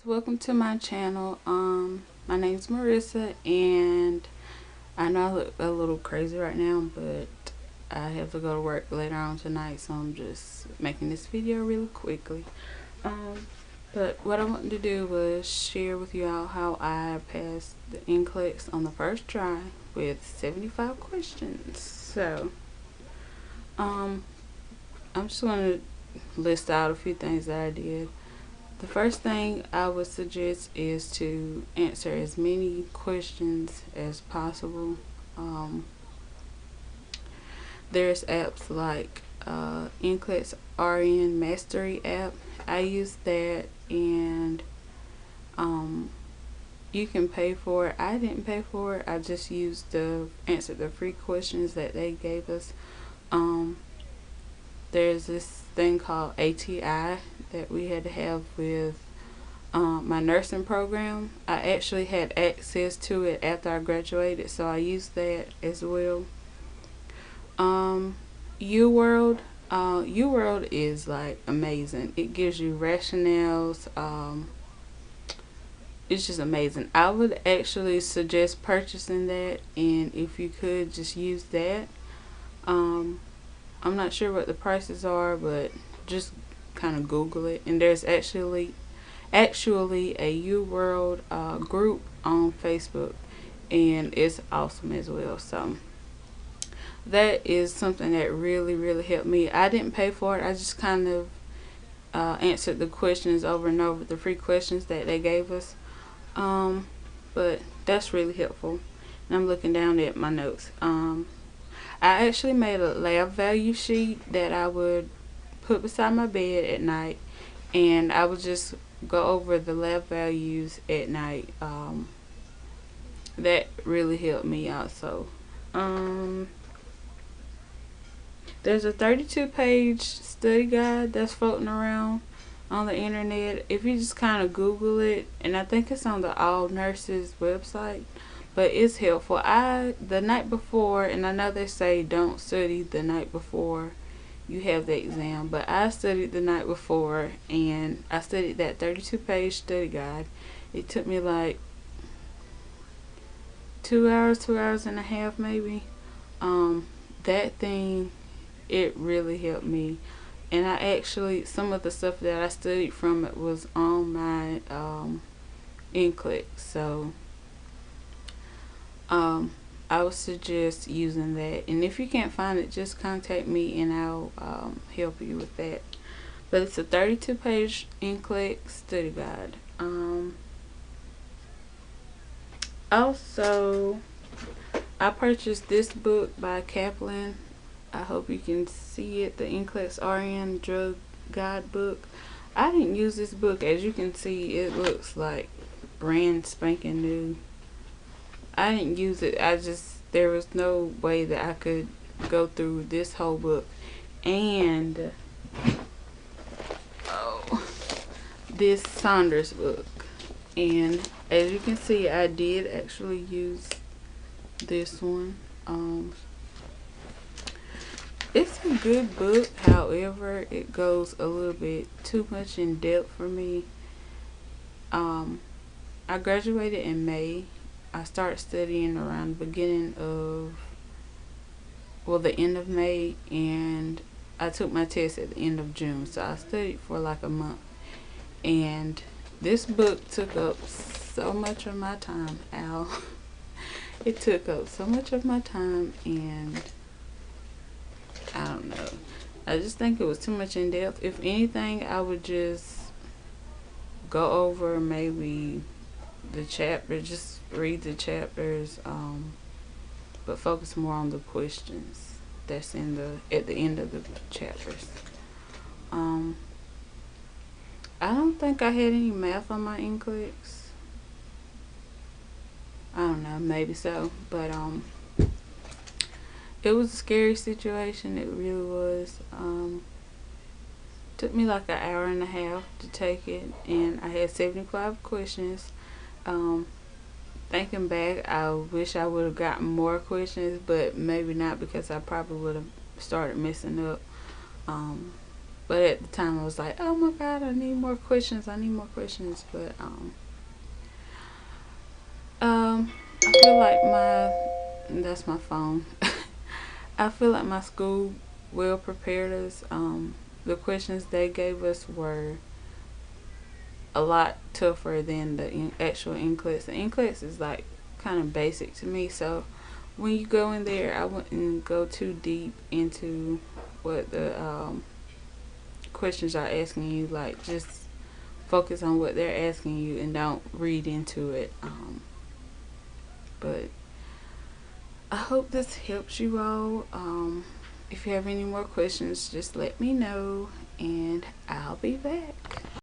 Welcome to my channel. My name's Marissa, and I know I look a little crazy right now, but I have to go to work later on tonight, so I'm just making this video really quickly. But what I wanted to do was share with you all how I passed the NCLEX on the first try with 75 questions. So, I'm just going to list out a few things that I did. The first thing I would suggest is to answer as many questions as possible. There's apps like NCLEX-RN Mastery app. I use that, and you can pay for it. I didn't pay for it. I just answered the free questions that they gave us. There's this thing called ATI that we had to have with my nursing program. I actually had access to it after I graduated, so I used that as well. UWorld. UWorld is like amazing. It gives you rationales. It's just amazing. I would actually suggest purchasing that, and if you could just use that. I'm not sure what the prices are, but just kind of Google it. And there's actually a UWorld group on Facebook, and it's awesome as well. So that is something that really helped me. I didn't pay for it. I just kind of answered the questions over and over, the free questions that they gave us. But that's really helpful. And I'm looking down at my notes. I actually made a lab value sheet that I would put beside my bed at night, and I would just go over the lab values at night. That really helped me out. So there's a 32-page study guide that's floating around on the internet. If you just kind of Google it, and I think it's on the All Nurses website, but it's helpful. The night before, and I know they say don't study the night before you have the exam, but I studied the night before, and I studied that 32-page study guide. It took me like 2 hours and a half maybe. That thing, it really helped me. And I actually, some of the stuff that I studied from it was on my NCLEX. So I would suggest using that. And if you can't find it, just contact me and I'll help you with that. But it's a 32-page NCLEX study guide. Also, I purchased this book by Kaplan. I hope you can see it, the NCLEX-RN drug guide book. I didn't use this book. As you can see, it looks like brand spanking new. I didn't use it. There was no way that I could go through this whole book. And this Saunders book. And as you can see, I did actually use this one. It's a good book, however, it goes a little bit too much in depth for me. I graduated in May. I started studying around the beginning of, the end of May, and I took my test at the end of June, so I studied for like a month. And this book took up so much of my time, It took up so much of my time, and I don't know. I just think it was too much in depth. If anything, I would just go over maybe the chapter, just read the chapters, but focus more on the questions that's at the end of the chapters. I don't think I had any math on my NCLEX. I don't know, maybe so, but it was a scary situation. It really was. Took me like an hour and a half to take it, and I had 75 questions. Thinking back, I wish I would have gotten more questions, but maybe not, because I probably would have started messing up. But at the time I was like, oh my god, I need more questions, but I feel like that's my phone. I feel like my school well prepared us. The questions they gave us were a lot tougher than the actual NCLEX. The NCLEX is like kind of basic to me, so when you go in there, I wouldn't go too deep into what the questions are asking you. Like, just focus on what they're asking you and don't read into it. But I hope this helps you all. If you have any more questions, just let me know and I'll be back.